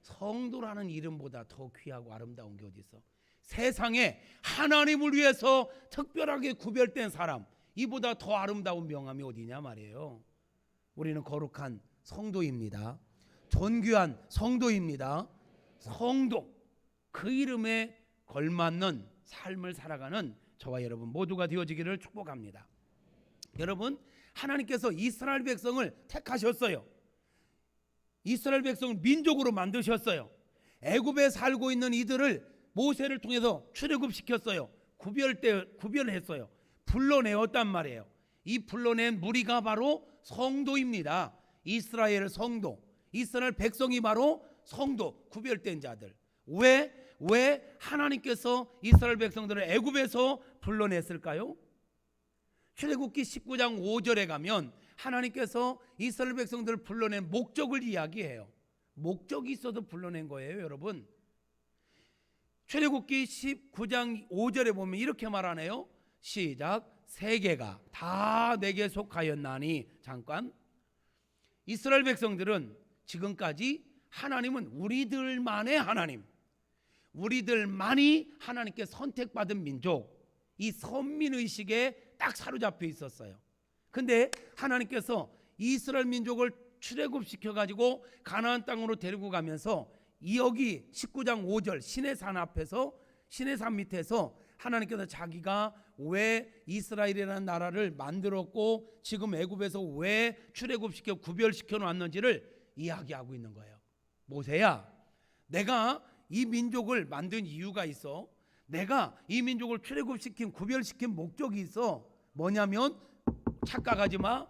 Speaker 1: 성도라는 이름보다 더 귀하고 아름다운 게 어디 있어? 세상에 하나님을 위해서 특별하게 구별된 사람, 이보다 더 아름다운 명함이 어디냐 말이에요. 우리는 거룩한 성도입니다. 존귀한 성도입니다. 성도, 그 이름에 걸맞는 삶을 살아가는 저와 여러분 모두가 되어지기를 축복합니다. 여러분, 하나님께서 이스라엘 백성을 택하셨어요. 이스라엘 백성을 민족으로 만드셨어요. 애굽에 살고 있는 이들을 모세를 통해서 출애굽시켰어요. 구별했어요. 불러내었단 말이에요. 이 불러낸 무리가 바로 성도입니다. 이스라엘 성도, 이스라엘 백성이 바로 성도, 구별된 자들. 왜 하나님께서 이스라엘 백성들을 애굽에서 불러냈을까요? 출애굽기 19장 5절에 가면 하나님께서 이스라엘 백성들을 불러낸 목적을 이야기해요. 목적이 있어서 불러낸 거예요, 여러분. 출애굽기 19장 5절에 보면 이렇게 말하네요. 시작. 세계가 다 내게 속하였나니. 잠깐. 이스라엘 백성들은 지금까지 하나님은 우리들만의 하나님, 우리들만이 하나님께 선택받은 민족, 이 선민의식에 딱 사로잡혀 있었어요. 근데 하나님께서 이스라엘 민족을 출애굽시켜가지고 가나안 땅으로 데리고 가면서 여기 19장 5절 시내산 앞에서, 시내산 밑에서 하나님께서 자기가 왜 이스라엘이라는 나라를 만들었고 지금 애굽에서 왜 출애굽시켜 구별시켜 놨는지를 이야기하고 있는 거예요. 모세야, 내가 이 민족을 만든 이유가 있어. 내가 이 민족을 출애굽시킨, 구별시킨 목적이 있어. 뭐냐면, 착각하지 마.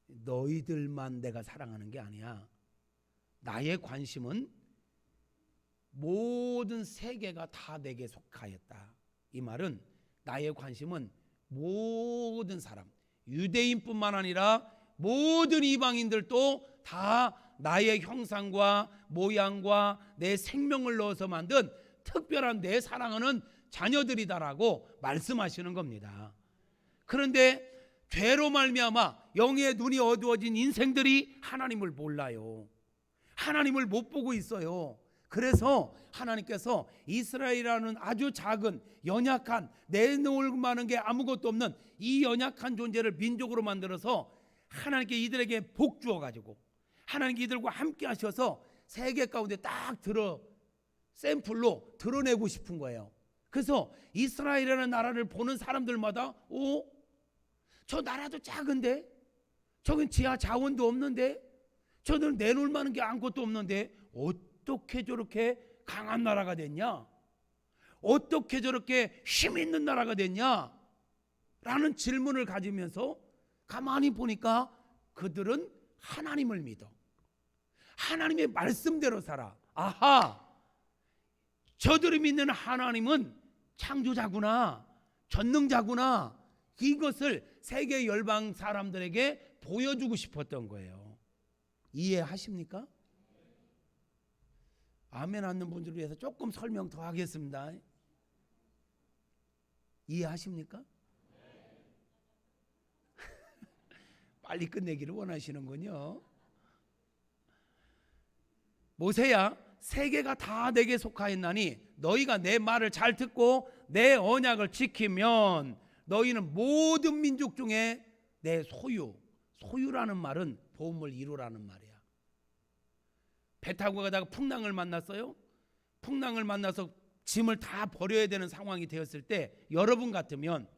Speaker 1: 너희들만 내가 사랑하는 게 아니야. 나의 관심은 모든 세계가 다 내게 속하였다. 이 말은 나의 관심은 모든 사람, 유대인뿐만 아니라 모든 이방인들도 다 나의 형상과 모양과 내 생명을 넣어서 만든 특별한 내 사랑하는 자녀들이다라고 말씀하시는 겁니다. 그런데 죄로 말미암아 영의 눈이 어두워진 인생들이 하나님을 몰라요. 하나님을 못 보고 있어요. 그래서 하나님께서 이스라엘이라는 아주 작은 연약한, 내놓을 만한 게 아무것도 없는 이 연약한 존재를 민족으로 만들어서 하나님께 이들에게 복 주어가지고 하나님께 이들과 함께 하셔서 세계 가운데 딱 샘플로 드러내고 싶은 거예요. 그래서 이스라엘이라는 나라를 보는 사람들마다 저 나라도 작은데, 저긴 지하 자원도 없는데, 저는 내놓을 만한 게 아무것도 없는데 어떻게 저렇게 강한 나라가 됐냐? 어떻게 저렇게 힘 있는 나라가 됐냐? 라는 질문을 가지면서 가만히 보니까 그들은 하나님을 믿어. 하나님의 말씀대로 살아. 아하, 저들이 믿는 하나님은 창조자구나, 전능자구나. 이것을 세계 열방 사람들에게 보여주고 싶었던 거예요. 이해하십니까? 아멘 하는 분들을 위해서 조금 설명 더 하겠습니다. 이해하십니까? 빨리 끝내기를 원하시는군요. 모세야, 세계가 다 내게 속하였나니 너희가 내 말을 잘 듣고 내 언약을 지키면 너희는 모든 민족 중에 내 소유라는 말은 보험을 이루라는 말이야. 배 타고 가다가 풍랑을 만났어요. 풍랑을 만나서 짐을 다 버려야 되는 상황이 되었을 때 여러분 같으면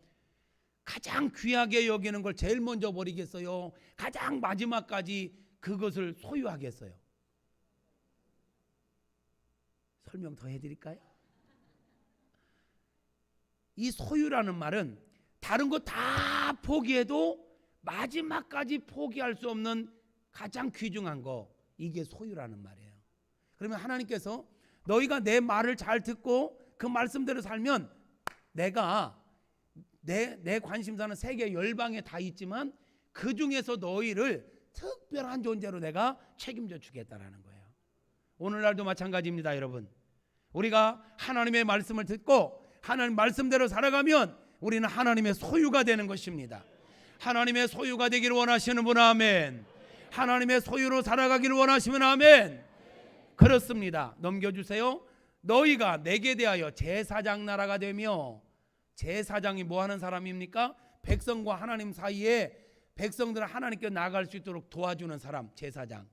Speaker 1: 가장 귀하게 여기는 걸 제일 먼저 버리겠어요? 가장 마지막까지 그것을 소유하겠어요? 설명 더 해드릴까요? 이 소유라는 말은 다른 거 다 포기해도 마지막까지 포기할 수 없는 가장 귀중한 거, 이게 소유라는 말이에요. 그러면 하나님께서 너희가 내 말을 잘 듣고 그 말씀대로 살면 내가 내 관심사는 세계 열방에 다 있지만 그 중에서 너희를 특별한 존재로 내가 책임져 주겠다라는 거예요. 오늘날도 마찬가지입니다, 여러분. 우리가 하나님의 말씀을 듣고 하나님 말씀대로 살아가면 우리는 하나님의 소유가 되는 것입니다. 하나님의 소유가 되기를 원하시는 분, 아멘. 하나님의 소유로 살아가기를 원하시면 아멘. 그렇습니다. 넘겨주세요. 너희가 내게 대하여 제사장 나라가 되며, 제사장이 뭐 하는 사람입니까? 백성과 하나님 사이에 백성들을 하나님께 나아갈 수 있도록 도와주는 사람, 제사장.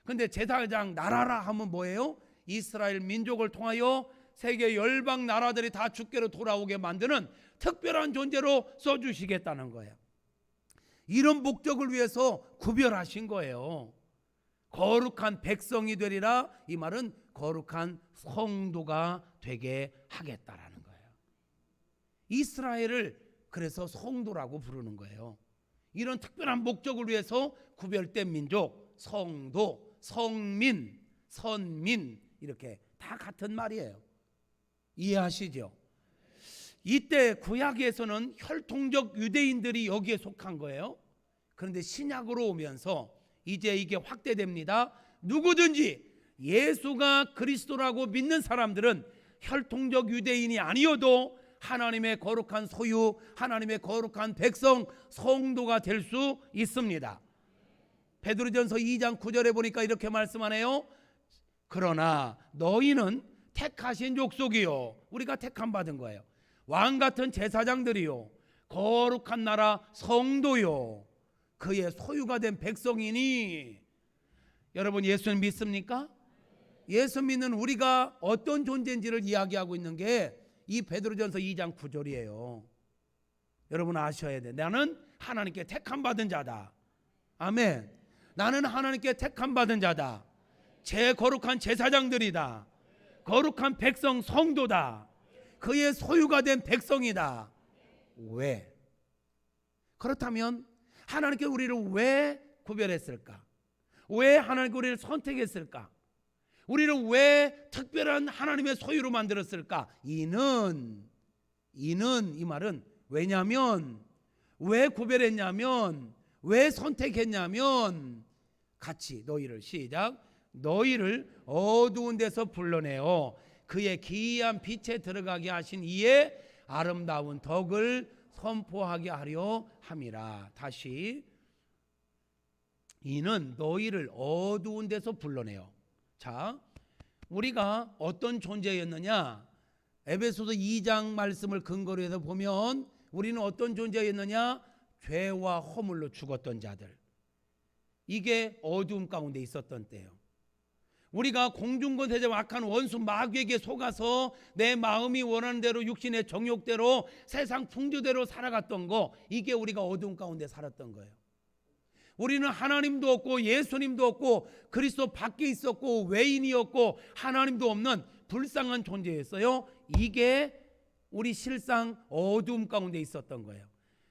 Speaker 1: 근데 제사장 나라라 하면 뭐예요? 이스라엘 민족을 통하여 세계 열방 나라들이 다 주께로 돌아오게 만드는 특별한 존재로 써주시겠다는 거예요. 이런 목적을 위해서 구별하신 거예요. 거룩한 백성이 되리라, 이 말은 거룩한 성도가 되게 하겠다라는 거예요. 이스라엘을 그래서 성도라고 부르는 거예요. 이런 특별한 목적을 위해서 구별된 민족, 성도, 성민, 선민, 이렇게 다 같은 말이에요. 이해하시죠? 이때 구약에서는 혈통적 유대인들이 여기에 속한 거예요. 그런데 신약으로 오면서 이제 이게 확대됩니다. 누구든지 예수가 그리스도라고 믿는 사람들은 혈통적 유대인이 아니어도 하나님의 거룩한 소유, 하나님의 거룩한 백성, 성도가 될 수 있습니다. 베드로전서 2장 9절에 보니까 이렇게 말씀하네요. 그러나 너희는 택하신 족속이요, 우리가 택함 받은 거예요. 왕 같은 제사장들이요, 거룩한 나라 성도요, 그의 소유가 된 백성이니. 여러분, 예수는 믿습니까? 예수 믿는 우리가 어떤 존재인지를 이야기하고 있는 게 이 베드로전서 2장 9절이에요. 여러분 아셔야 돼. 나는 하나님께 택함 받은 자다. 아멘. 나는 하나님께 택함 받은 자다. 제 거룩한 제사장들이다. 거룩한 백성 성도다. 그의 소유가 된 백성이다. 왜? 그렇다면 하나님께 우리를 왜 구별했을까? 왜 하나님께 우리를 선택했을까? 우리를 왜 특별한 하나님의 소유로 만들었을까? 이는 이 말은 왜냐면, 왜 구별했냐면, 왜 선택했냐면, 같이 너희를, 시작, 너희를 어두운 데서 불러내어 그의 기이한 빛에 들어가게 하신 이의 아름다운 덕을 선포하게 하려 함이라. 다시, 이는 너희를 어두운 데서 불러내어. 자, 우리가 어떤 존재였느냐? 에베소서 2장 말씀을 근거로 해서 보면 우리는 어떤 존재였느냐? 죄와 허물로 죽었던 자들. 이게 어두움 가운데 있었던 때예요. 우리가 공중권세자 악한 원수 마귀에게 속아서 내 마음이 원하는 대로 육신의 정욕대로 세상 풍조대로 살아갔던 거, 이게 우리가 어두움 가운데 살았던 거예요. 우리는 하나님도 없고 예수님도 없고 그리스도 밖에 있었고 외인이었고 하나님도 없는 불쌍한 존재였어요. 이게 우리 실상 어두움 가운데 있었던 거예요.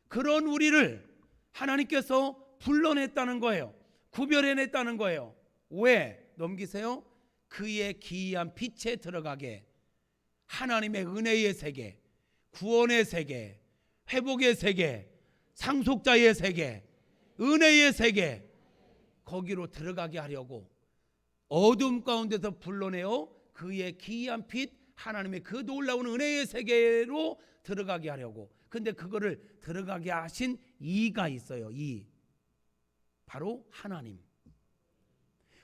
Speaker 1: 그런 우리를 하나님께서 불러냈다는 거예요. 구별해냈다는 거예요. 왜? 넘기세요. 그의 기이한 빛에 들어가게, 하나님의 은혜의 세계, 구원의 세계, 회복의 세계, 상속자의 세계, 은혜의 세계, 거기로 들어가게 하려고 어둠 가운데서 불러내어 그의 기이한 빛, 하나님의 그 놀라운 은혜의 세계로 들어가게 하려고. 근데 그거를 들어가게 하신 이가 있어요. 이, 바로 하나님.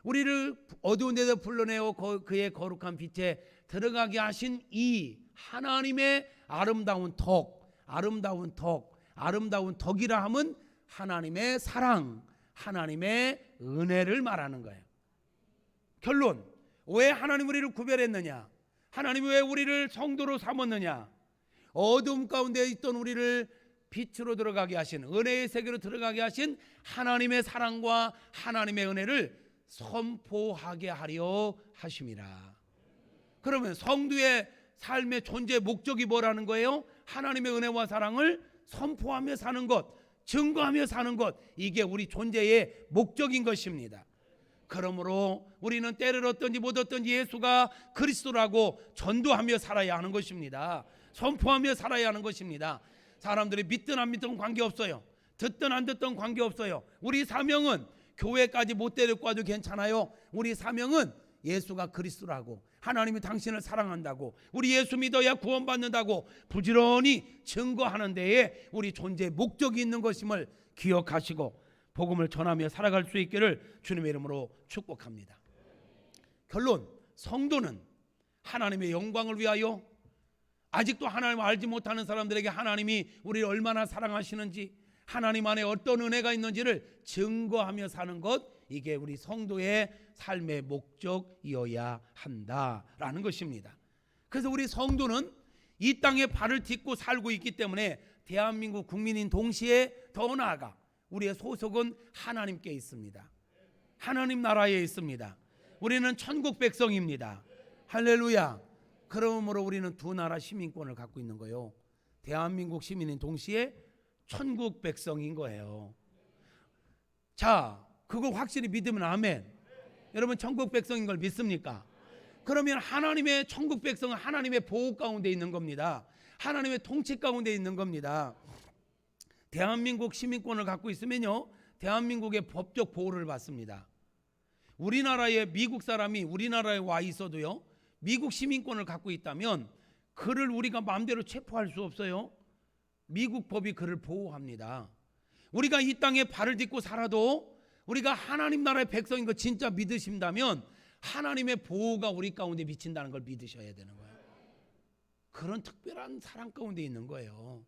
Speaker 1: 우리를 어두운 데서 불러내어 그의 거룩한 빛에 들어가게 하신 이 하나님의 아름다운 덕, 아름다운 덕이라 함은 하나님의 사랑, 하나님의 은혜를 말하는 거예요. 결론, 왜 하나님 우리를 구별했느냐? 하나님이 왜 우리를 성도로 삼았느냐? 어둠 가운데 있던 우리를 빛으로 들어가게 하신, 은혜의 세계로 들어가게 하신 하나님의 사랑과 하나님의 은혜를 선포하게 하려 하심이라. 그러면 성도의 삶의 존재 목적이 뭐라는 거예요? 하나님의 은혜와 사랑을 선포하며 사는 것, 증거하며 사는 것, 이게 우리 존재의 목적인 것입니다. 그러므로 우리는 때를 얻든지 못 얻든지 예수가 그리스도라고 전도하며 살아야 하는 것입니다. 선포하며 살아야 하는 것입니다. 사람들이 믿든 안 믿든 관계없어요. 듣든 안 듣든 관계없어요. 우리 사명은 교회까지 못 데리고 와도 괜찮아요. 우리 사명은 예수가 그리스도라고, 하나님이 당신을 사랑한다고, 우리 예수 믿어야 구원받는다고 부지런히 증거하는 데에 우리 존재의 목적이 있는 것임을 기억하시고 복음을 전하며 살아갈 수 있기를 주님의 이름으로 축복합니다. 결론, 성도는 하나님의 영광을 위하여 아직도 하나님을 알지 못하는 사람들에게 하나님이 우리를 얼마나 사랑하시는지, 하나님 안에 어떤 은혜가 있는지를 증거하며 사는 것, 이게 우리 성도의 삶의 목적이어야 한다라는 것입니다. 그래서 우리 성도는 이 땅에 발을 딛고 살고 있기 때문에 대한민국 국민인 동시에 더 나아가 우리의 소속은 하나님께 있습니다. 하나님 나라에 있습니다. 우리는 천국 백성입니다. 할렐루야. 그러므로 우리는 두 나라 시민권을 갖고 있는 거예요. 대한민국 시민인 동시에 천국 백성인 거예요. 자, 그거 확실히 믿으면 아멘. 여러분 천국 백성인 걸 믿습니까? 그러면 하나님의 천국 백성은 하나님의 보호 가운데 있는 겁니다. 하나님의 통치 가운데 있는 겁니다. 대한민국 시민권을 갖고 있으면요, 대한민국의 법적 보호를 받습니다. 우리나라에 미국 사람이 우리나라에 와 있어도요, 미국 시민권을 갖고 있다면 그를 우리가 마음대로 체포할 수 없어요. 미국 법이 그를 보호합니다. 우리가 이 땅에 발을 딛고 살아도 우리가 하나님 나라의 백성인 거 진짜 믿으신다면 하나님의 보호가 우리 가운데 미친다는 걸 믿으셔야 되는 거예요. 그런 특별한 사랑 가운데 있는 거예요.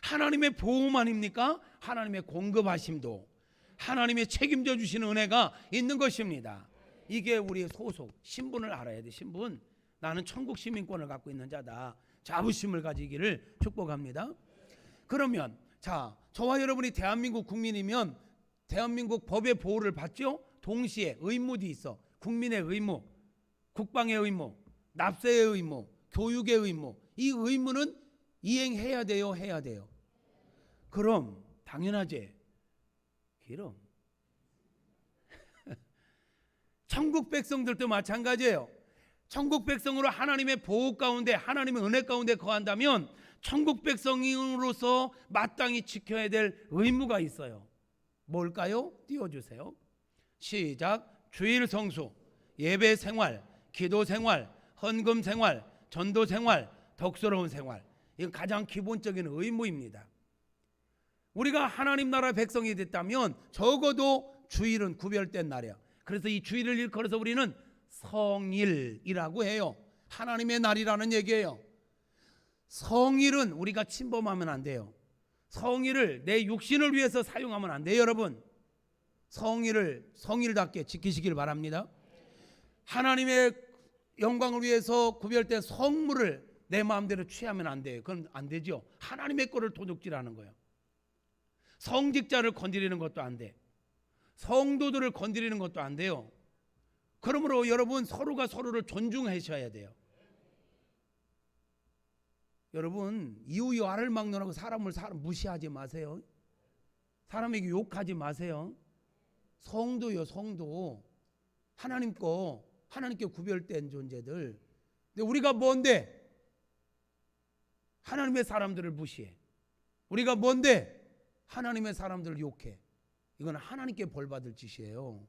Speaker 1: 하나님의 보호만입니까? 하나님의 공급하심도, 하나님의 책임져 주시는 은혜가 있는 것입니다. 이게 우리의 소속, 신분을 알아야 돼. 신분. 나는 천국 시민권을 갖고 있는 자다. 자부심을 가지기를 축복합니다. 그러면 자, 저와 여러분이 대한민국 국민이면 대한민국 법의 보호를 받죠. 동시에 의무도 있어. 국민의 의무, 국방의 의무, 납세의 의무, 교육의 의무. 이 의무는 이행해야 돼요, 해야 돼요? 그럼 당연하지. 그럼 천국 백성들도 마찬가지예요. 천국 백성으로 하나님의 보호 가운데, 하나님의 은혜 가운데 거한다면 천국 백성으로서 마땅히 지켜야 될 의무가 있어요. 뭘까요? 띄워주세요. 시작. 주일 성수, 예배 생활, 기도 생활, 헌금 생활, 전도 생활, 덕스러운 생활. 이건 가장 기본적인 의무입니다. 우리가 하나님 나라 백성이 됐다면 적어도 주일은 구별된 날이야. 그래서 이 주일을 일컬어서 우리는 성일이라고 해요. 하나님의 날이라는 얘기예요. 성일은 우리가 침범하면 안 돼요. 성일을 내 육신을 위해서 사용하면 안 돼요, 여러분. 성일을 성일답게 지키시길 바랍니다. 하나님의 영광을 위해서 구별된 성물을 내 마음대로 취하면 안 돼요. 그건 안 되죠. 하나님의 거를 도둑질하는 거예요. 성직자를 건드리는 것도 안 돼. 성도들을 건드리는 것도 안 돼요. 그러므로 여러분 서로가 서로를 존중하셔야 돼요. 여러분 이웃이 와를 막론하고 사람 무시하지 마세요. 사람에게 욕하지 마세요. 성도요, 성도. 하나님께 구별된 존재들. 근데 우리가 뭔데? 하나님의 사람들을 무시해. 우리가 뭔데? 하나님의 사람들을 욕해. 이건 하나님께 벌 받을 짓이에요.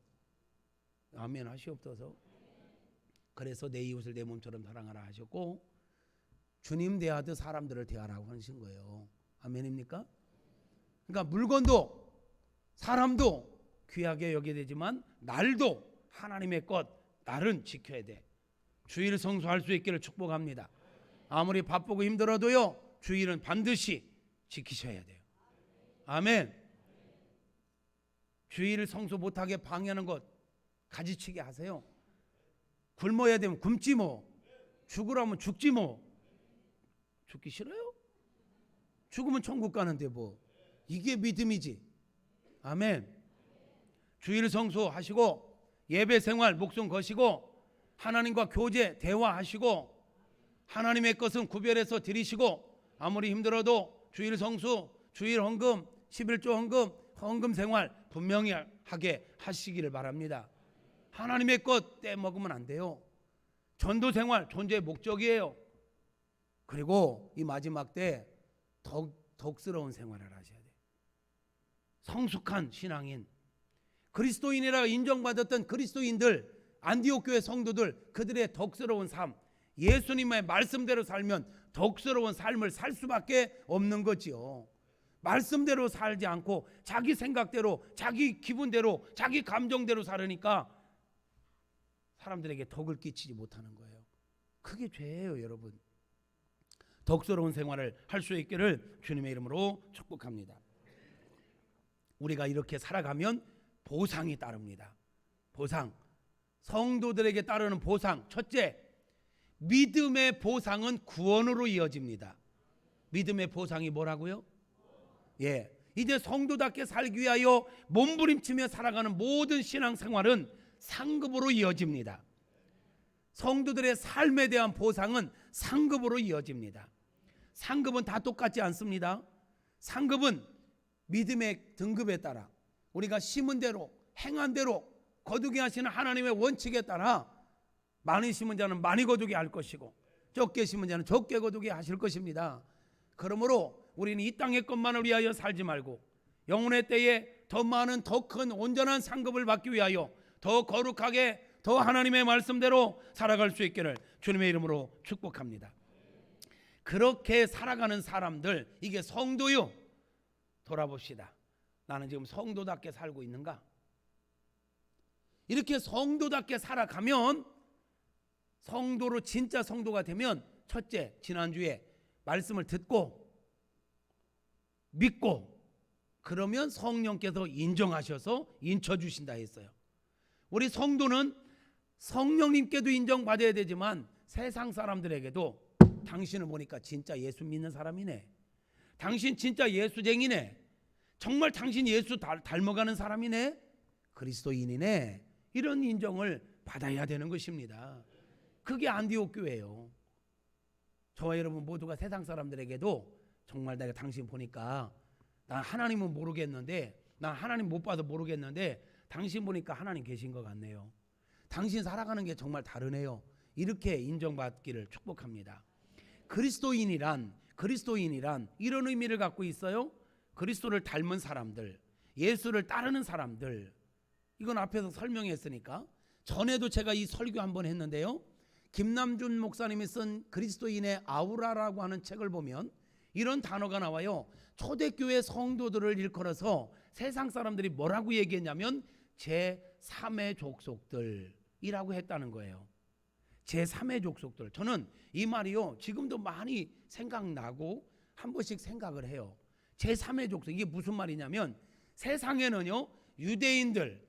Speaker 1: 아멘 하시옵소서. 그래서 내 이웃을 내 몸처럼 사랑하라 하셨고, 주님 대하듯 사람들을 대하라고 하신 거예요. 아멘입니까? 그러니까 물건도 사람도 귀하게 여겨야 되지만 날도 하나님의 것, 날은 지켜야 돼. 주일 성수할 수 있기를 축복합니다. 아무리 바쁘고 힘들어도요, 주일은 반드시 지키셔야 돼요. 아멘. 주일을 성수 못하게 방해하는 것 가지치게 하세요. 굶어야 되면 굶지 뭐. 죽으라면 죽지 뭐. 죽기 싫어요? 죽으면 천국 가는데 뭐. 이게 믿음이지. 아멘. 주일 성수하시고 예배 생활 목숨 거시고 하나님과 교제 대화하시고 하나님의 것은 구별해서 드리시고 아무리 힘들어도 주일 성수, 주일 헌금, 11조 헌금 생활 분명히 하게 하시기를 바랍니다. 하나님의 것 떼먹으면 안 돼요. 전도 생활 존재의 목적이에요. 그리고 이 마지막 때 덕스러운 생활을 하셔야 돼요. 성숙한 신앙인. 그리스도인이라 인정받았던 그리스도인들, 안디옥 교회 성도들, 그들의 덕스러운 삶, 예수님의 말씀대로 살면 덕스러운 삶을 살 수밖에 없는 거지요. 말씀대로 살지 않고 자기 생각대로, 자기 기분대로, 자기 감정대로 살으니까 사람들에게 덕을 끼치지 못하는 거예요. 그게 죄예요, 여러분. 덕스러운 생활을 할 수 있기를 주님의 이름으로 축복합니다. 우리가 이렇게 살아가면 보상이 따릅니다. 보상. 성도들에게 따르는 보상. 첫째, 믿음의 보상은 구원으로 이어집니다. 믿음의 보상이 뭐라고요? 예, 이제 성도답게 살기 위하여 몸부림치며 살아가는 모든 신앙생활은 상급으로 이어집니다. 성도들의 삶에 대한 보상은 상급으로 이어집니다. 상급은 다 똑같지 않습니다. 상급은 믿음의 등급에 따라 우리가 심은 대로 행한 대로 거두게 하시는 하나님의 원칙에 따라 많이 심은 자는 많이 거두게 할 것이고 적게 심은 자는 적게 거두게 하실 것입니다. 그러므로 우리는 이 땅의 것만을 위하여 살지 말고 영혼의 때에 더 많은 더 큰 온전한 상급을 받기 위하여 더 거룩하게 더 하나님의 말씀대로 살아갈 수 있기를 주님의 이름으로 축복합니다. 그렇게 살아가는 사람들, 이게 성도요. 돌아봅시다. 나는 지금 성도답게 살고 있는가? 이렇게 성도답게 살아가면, 성도로 진짜 성도가 되면, 첫째, 지난주에 말씀을 듣고 믿고 그러면 성령께서 인정하셔서 인쳐주신다 했어요. 우리 성도는 성령님께도 인정받아야 되지만 세상 사람들에게도 당신을 보니까 진짜 예수 믿는 사람이네, 당신 진짜 예수쟁이네, 정말 당신 예수 닮아가는 사람이네, 그리스도인이네, 이런 인정을 받아야 되는 것입니다. 그게 안디옥 교회예요. 저와 여러분 모두가 세상 사람들에게도 정말 내가 당신 보니까 난 하나님은 모르겠는데, 난 하나님 못 봐서 모르겠는데 당신 보니까 하나님 계신 것 같네요, 당신 살아가는 게 정말 다르네요, 이렇게 인정받기를 축복합니다. 그리스도인이란 이런 의미를 갖고 있어요. 그리스도를 닮은 사람들, 예수를 따르는 사람들. 이건 앞에서 설명했으니까. 전에도 제가 이 설교 한번 했는데요, 김남준 목사님이 쓴 그리스도인의 아우라라고 하는 책을 보면 이런 단어가 나와요. 초대교회 성도들을 일컬어서 세상 사람들이 뭐라고 얘기했냐면 제3의 족속들이라고 했다는 거예요. 제3의 족속들. 저는 이 말이요 지금도 많이 생각나고 한 번씩 생각을 해요. 제3의 족속, 이게 무슨 말이냐면 세상에는요 유대인들,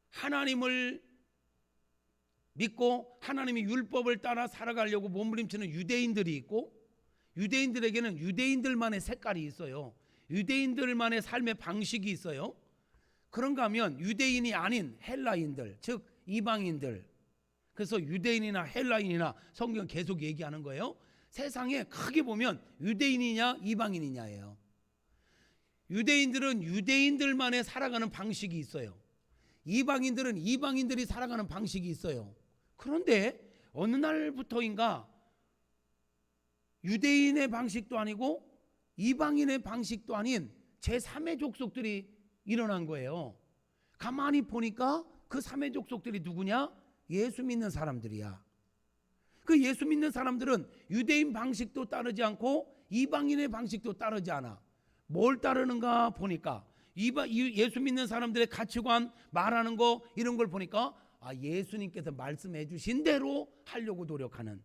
Speaker 1: 하나님을 믿고 하나님의 율법을 따라 살아가려고 몸부림치는 유대인들이 있고, 유대인들에게는 유대인들만의 색깔이 있어요. 유대인들만의 삶의 방식이 있어요. 그런가 하면 유대인이 아닌 헬라인들, 즉 이방인들. 그래서 유대인이나 헬라인이나 성경 계속 얘기하는 거예요. 세상에 크게 보면 유대인이냐 이방인이냐예요. 유대인들은 유대인들만의 살아가는 방식이 있어요. 이방인들은 이방인들이 살아가는 방식이 있어요. 그런데 어느 날부터인가 유대인의 방식도 아니고 이방인의 방식도 아닌 제3의 족속들이 일어난 거예요. 가만히 보니까 그 3의 족속들이 누구냐? 예수 믿는 사람들이야. 그 예수 믿는 사람들은 유대인 방식도 따르지 않고 이방인의 방식도 따르지 않아. 뭘 따르는가 보니까 예수 믿는 사람들의 가치관, 말하는 거 이런 걸 보니까 예수님께서 말씀해 주신 대로 하려고 노력하는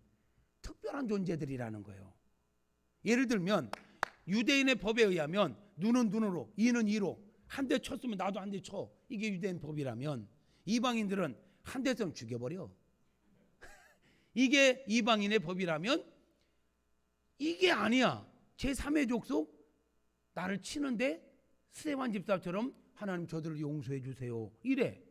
Speaker 1: 특별한 존재들이라는 거예요. 예를 들면 유대인의 법에 의하면 눈은 눈으로, 이는 이로, 한 대 쳤으면 나도 한 대 쳐, 이게 유대인 법이라면 이방인들은 한 대 좀 죽여버려. 이게 이방인의 법이라면 이게 아니야. 제3의 족속, 나를 치는데 스데반 집사처럼 하나님 저들을 용서해 주세요, 이래.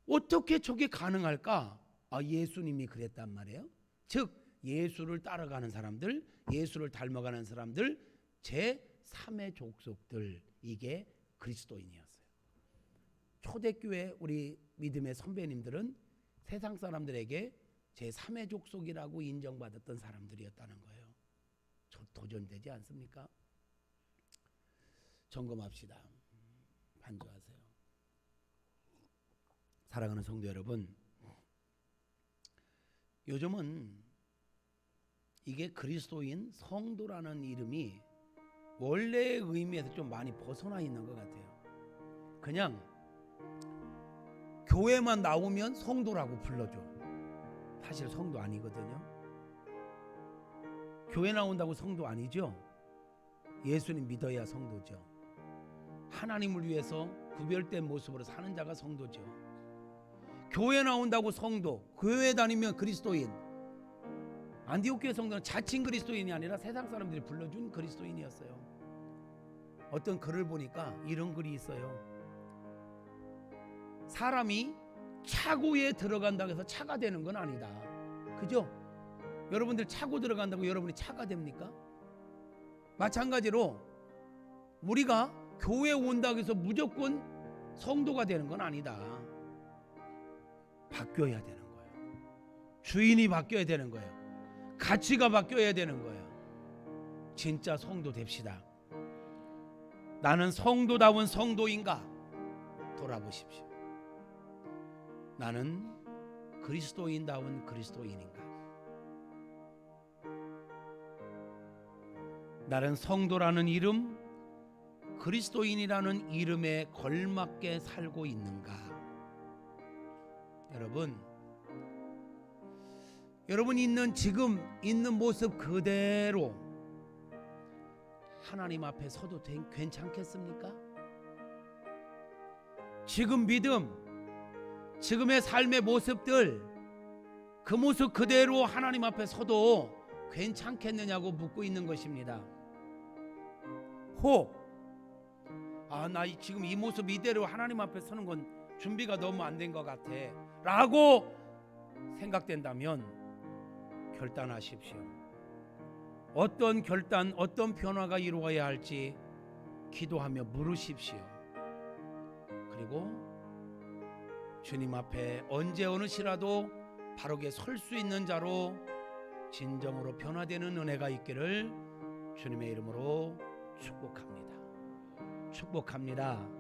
Speaker 1: 어떻게 저게 가능할까? 예수님이 그랬단 말이에요. 즉 예수를 따라가는 사람들, 예수를 닮아가는 사람들, 제3의 족속들, 이게 그리스도인이었어요. 초대교회 우리 믿음의 선배님들은 세상 사람들에게 제3의 족속이라고 인정받았던 사람들이었다는 거예요. 도전되지 않습니까? 점검합시다. 안주하세요. 사랑하는 성도 여러분, 요즘은 이게 그리스도인 성도라는 이름이 원래의 의미에서 좀 많이 벗어나 있는 것 같아요. 그냥 교회만 나오면 성도라고 불러줘. 사실 성도 아니거든요. 교회 나온다고 성도 아니죠. 예수님 믿어야 성도죠. 하나님을 위해서 구별된 모습으로 사는 자가 성도죠. 교회 나온다고 성도, 교회 다니면 그리스도인. 안디옥 교회 성도는 자칭 그리스도인이 아니라 세상 사람들이 불러준 그리스도인이었어요. 어떤 글을 보니까 이런 글이 있어요. 사람이 차고에 들어간다고 해서 차가 되는 건 아니다. 그죠? 여러분들 차고 들어간다고 여러분이 차가 됩니까? 마찬가지로 우리가 교회 온다고 해서 무조건 성도가 되는 건 아니다. 바뀌어야 되는 거예요. 주인이 바뀌어야 되는 거예요. 가치가 바뀌어야 되는 거예요. 진짜 성도 됩시다. 나는 성도다운 성도인가? 돌아보십시오. 나는 그리스도인다운 그리스도인인가? 나는 성도라는 이름, 그리스도인이라는 이름에 걸맞게 살고 있는가? 여러분이 있는 지금 있는 모습 그대로 하나님 앞에 서도 괜찮겠습니까? 지금 믿음, 지금의 삶의 모습들, 그 모습 그대로 하나님 앞에 서도 괜찮겠느냐고 묻고 있는 것입니다. 나 지금 이 모습 이대로 하나님 앞에 서는 건 준비가 너무 안 된 것 같아 라고 생각된다면 결단하십시오. 어떤 결단, 어떤 변화가 이루어야 할지 기도하며 물으십시오. 그리고 주님 앞에 언제 어느 시라도 바르게 설 수 있는 자로 진정으로 변화되는 은혜가 있기를 주님의 이름으로 축복합니다. 축복합니다.